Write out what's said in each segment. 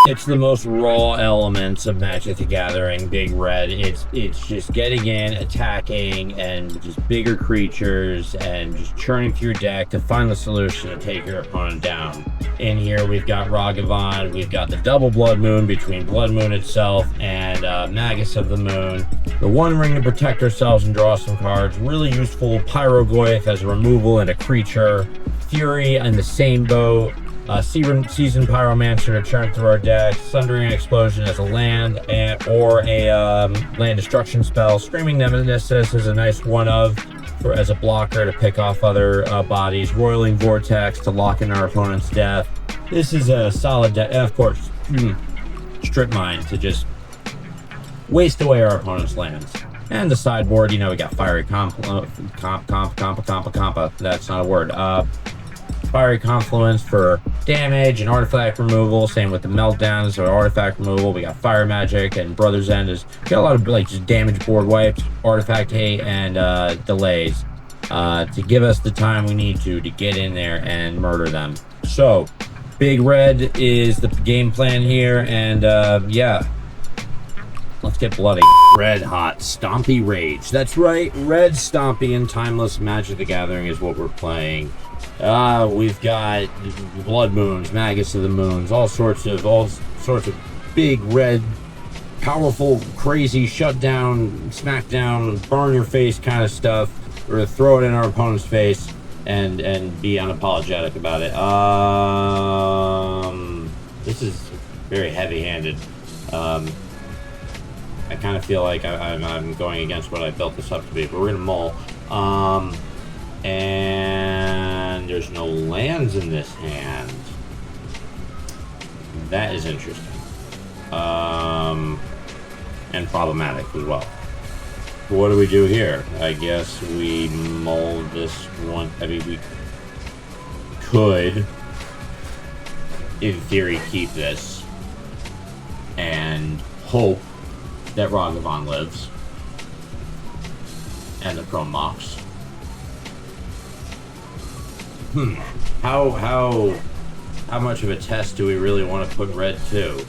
It's the most raw elements of Magic the Gathering, Big Red. It's just getting in, attacking, and just bigger creatures, and just churning through your deck to find the solution to take your opponent down. In here, we've got Ragavan, we've got the double Blood Moon between Blood Moon itself and Magus of the Moon. The One Ring to protect ourselves and draw some cards. Really useful. Pyroglyph as a removal and a creature. Fury in the same boat. Seasoned Pyromancer to churn through our deck, Sundering Explosion as a land, or a land destruction spell. Screaming Nemesis is a nice one of as a blocker to pick off other bodies. Roiling Vortex to lock in our opponent's death. This is a solid deck. Of course, Strip Mine to just waste away our opponent's lands. And the sideboard, you know, we got Fiery Compa. That's not a word. Fiery Confluence for damage and artifact removal. Same with the Meltdowns or artifact removal. We got Fire Magic, and Brother's End is got a lot of like just damage board wipes, artifact hate, and delays to give us the time we need to get in there and murder them. So Big Red is the game plan here, and yeah, let's get bloody. Red Hot Stompy Rage. That's right, Red Stompy and Timeless Magic the Gathering is what we're playing. We've got Blood Moons, Magus of the Moons, all sorts of big red, powerful, crazy, shut down, smack down, burn your face kind of stuff. We're gonna throw it in our opponent's face and be unapologetic about it. This is very heavy-handed. I kind of feel like I'm going against what I built this up to be, but we're gonna mull. And there's no lands in this hand. That is interesting. And problematic as well. What do we do here? I guess we mull this one. I mean, we could, in theory, keep this and hope that Ragavan lives and the Chrome Mox. How much of a test do we really want to put red to?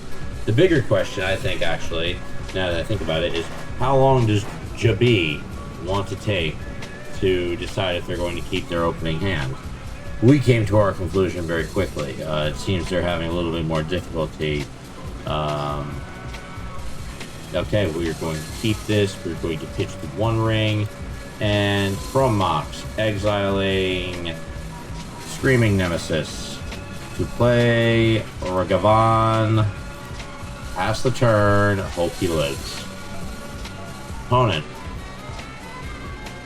The bigger question, I think, actually, now that I think about it, is how long does Jabi want to take to decide if they're going to keep their opening hand? We came to our conclusion very quickly. It seems they're having a little bit more difficulty. Okay, we're going to keep this. We're going to pitch the One Ring. And from Mox, exiling Screaming Nemesis to play Ragavan. Pass the turn. Hope he lives. Opponent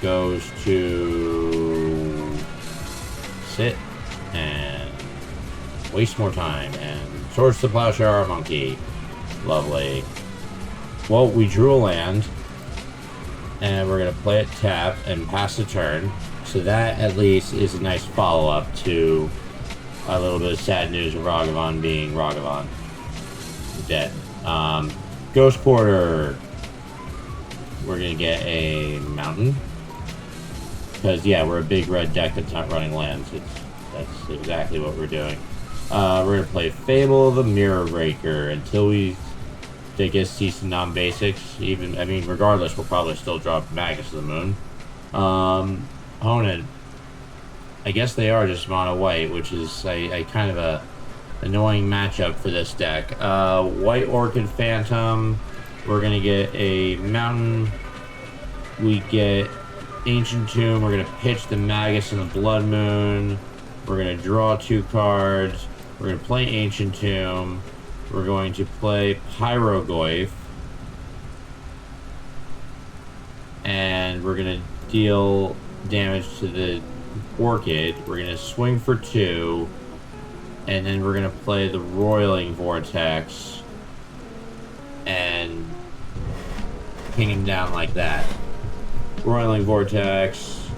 goes to sit and waste more time and Swords to Plowshare our monkey. Lovely. Well, we drew a land and we're going to play it tap and pass the turn. So that at least is a nice follow-up to a little bit of sad news of Ragavan being Ragavan. Dead. Ghost Quarter. We're going to get a mountain. Because, yeah, we're a big red deck that's not running lands. That's exactly what we're doing. We're going to play Fable of the Mirror Breaker until we, I guess, see some non-basics. Even, I mean, regardless, we'll probably still drop Magus of the Moon. Opponent, I guess they are just mono white, which is a kind of a annoying matchup for this deck. White Orchid Phantom. We're gonna get a mountain. We get Ancient Tomb. We're gonna pitch the Magus and the Blood Moon. We're gonna draw 2 cards. We're gonna play Ancient Tomb. We're going to play Pyroglyph. And we're gonna deal damage to the Orchid. We're gonna swing for 2. And then we're gonna play the Roiling Vortex and ping him down like that. Roiling Vortex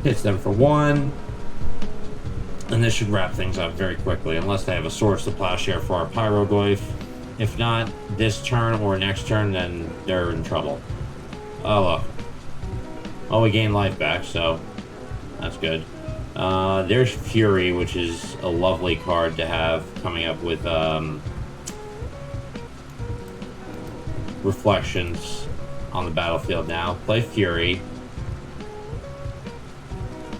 hits them for 1. And this should wrap things up very quickly, unless they have a Swords to Plowshare for our Pyroglyph. If not, this turn or next turn, then they're in trouble. Oh, look. Oh, we gain life back, so that's good. There's Fury, which is a lovely card to have coming up with reflections on the battlefield now. Play Fury.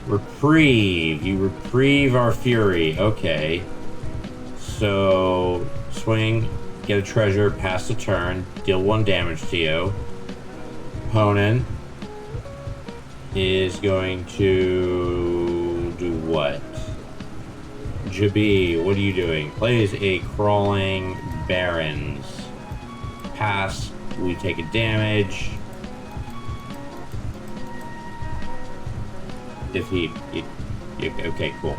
Reprieve. You reprieve our Fury. Okay. So, swing, get a treasure, pass the turn, deal 1 damage to you. Opponent is going to do what? Jabi, what are you doing? Plays a Crawling Barrens. Pass, we take a damage. Defeat. Okay, cool.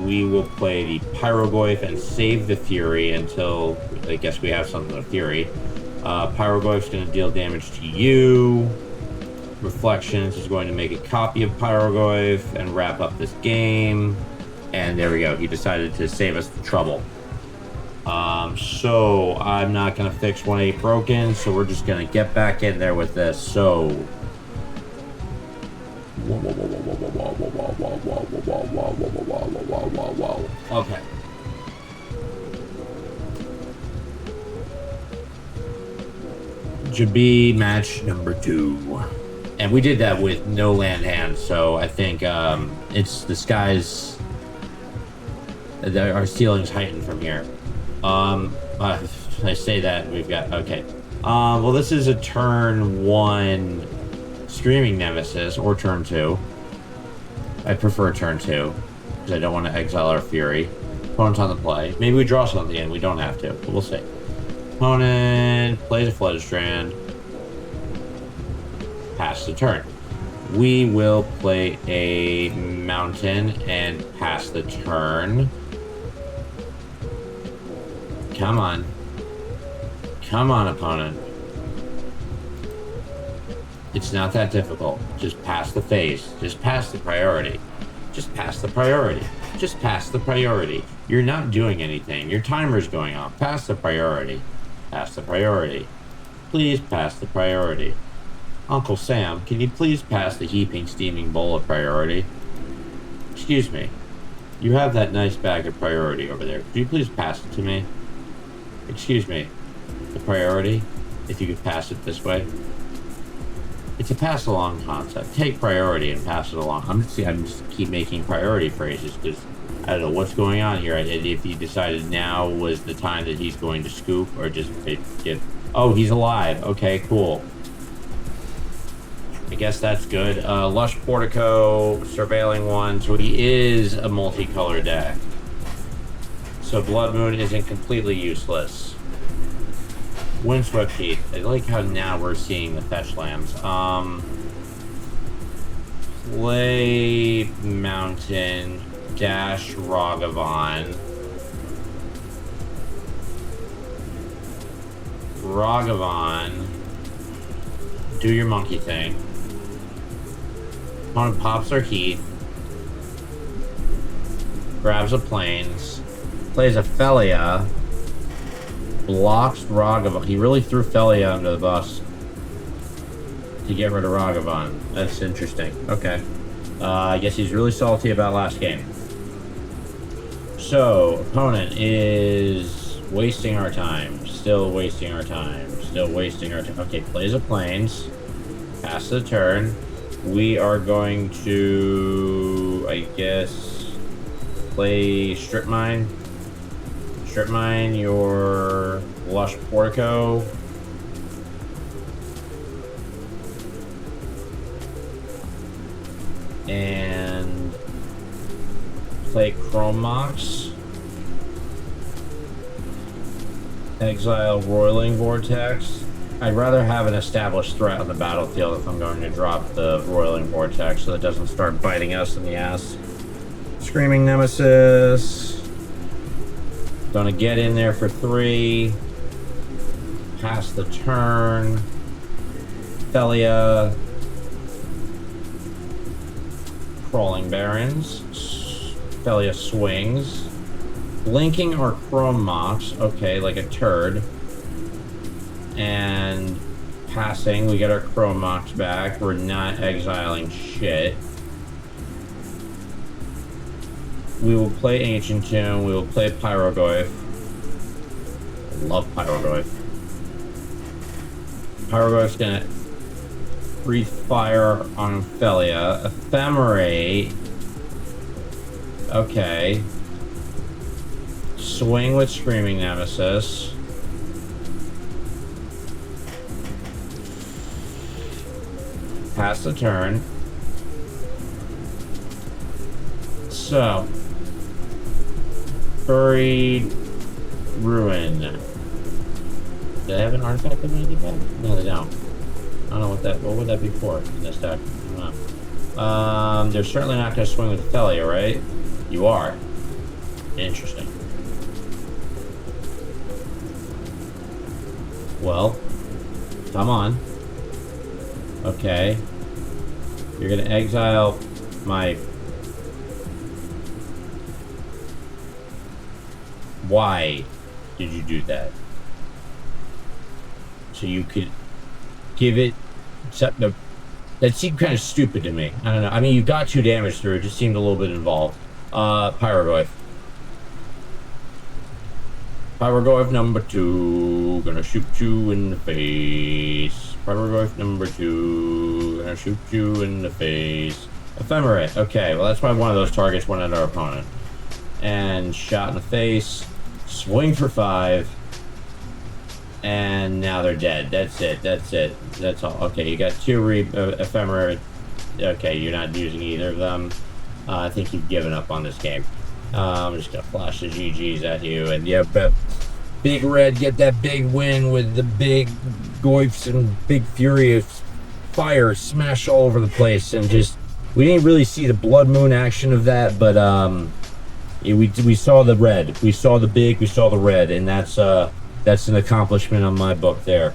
We will play the Pyroglyph and save the Fury until, I guess we have something with Fury. Pyroglyph's going to deal damage to you. Reflections is going to make a copy of Pyroglyph and wrap up this game. And there we go. He decided to save us the trouble. So I'm not going to fix 1-8 broken, so we're just going to get back in there with this. So... Okay. Jabi match number 2. And we did that with no land hand, so I think it's the skies... Our ceiling's heightened from here. I say that, we've got... Okay. Well, this is a turn 1 Screaming Nemesis, or turn 2. I prefer turn 2, because I don't want to exile our Fury. Opponent's on the play. Maybe we draw something and we don't have to, but we'll see. Opponent plays a Flooded Strand. Pass the turn. We will play a Mountain and pass the turn. Come on. Come on, opponent. It's not that difficult. Just pass the phase. Just pass the priority. Just pass the priority. Just pass the priority. You're not doing anything. Your timer's going off. Pass the priority. Pass the priority. Please pass the priority. Uncle Sam, can you please pass the Heaping Steaming Bowl of priority? Excuse me. You have that nice bag of priority over there. Could you please pass it to me? Excuse me. The priority? If you could pass it this way. It's a pass-along concept. Take priority and pass it along. I'm just keep making priority phrases because I don't know what's going on here. If he decided now was the time that he's going to scoop or just get... Oh, he's alive. Okay, cool. I guess that's good. Lush Portico, Surveilling One. So he is a multicolor deck. So Blood Moon isn't completely useless. Windswept Heath. I like how now we're seeing the fetch lands. Play Mountain, dash Ragavan. Ragavan. Do your monkey thing. Opponent pops our Heath. Grabs a Plains. Plays a Felia. Blocks Ragavan. He really threw Felia under the bus to get rid of Ragavan. That's interesting. Okay. I guess he's really salty about last game. So, opponent is wasting our time. Still wasting our time. Still wasting our time. Okay, plays a Plains. Pass the turn. We are going to, I guess, play Strip Mine. Strip Mine your Lush Portico. And play Chrome Mox. Exile Roiling Vortex. I'd rather have an established threat on the battlefield if I'm going to drop the Roiling Vortex so it doesn't start biting us in the ass. Screaming Nemesis. Gonna get in there for 3. Pass the turn. Felia. Crawling Barrens. Felia swings. Blinking our Chrome Mox. Okay, like a turd. And passing. We get our Chrome Mox back. We're not exiling shit. We will play Ancient Tomb. We will play Pyrogoyf. I love Pyrogoyf. Pyrogoyf's gonna breathe fire on Ophelia. Ephemerate. Okay. Swing with Screaming Nemesis. Pass the turn. So, Buried Ruin. Do they have an artifact ability back? No, they don't. I don't know what that. What would that be for in this deck? I don't know. They're certainly not going to swing with Ophelia, right? You are. Interesting. Well, come on. Okay. You're going to exile my... Why did you do that? So you could give it something. That seemed kind of stupid to me. I don't know. I mean, you got 2 damage through. It just seemed a little bit involved. Pyrogoyf. Pyrogoyf number 2. Gonna shoot you in the face. Pyrogoyf number 2. Gonna shoot you in the face. Ephemerate. Okay, well that's why one of those targets went at our opponent. And shot in the face. Swing for 5. And now they're dead. That's it. That's it. That's all. Okay, you got 2 Ephemera. Okay, you're not using either of them. I think you've given up on this game. I'm just going to flash the GGs at you. And yeah, Big Red get that big win with the big Goyfs and big furious fire smash all over the place. And just, we didn't really see the Blood Moon action of that, but yeah, we saw the red. We saw the big, we saw the red. And that's an accomplishment on my book there.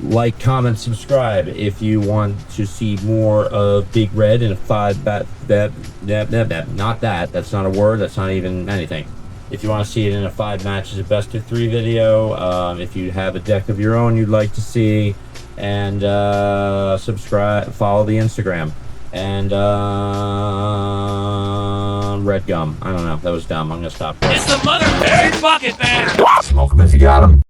Like, comment, subscribe if you want to see more of Big Red in a 5 bat not that. That's not a word. That's not even anything. If you want to see it in a 5 matches of best of 3 video, if you have a deck of your own you'd like to see, and subscribe, follow the Instagram, and Red Gum. I don't know. That was dumb. I'm gonna stop. It's the mother bucket, man. Smoke him if you got him.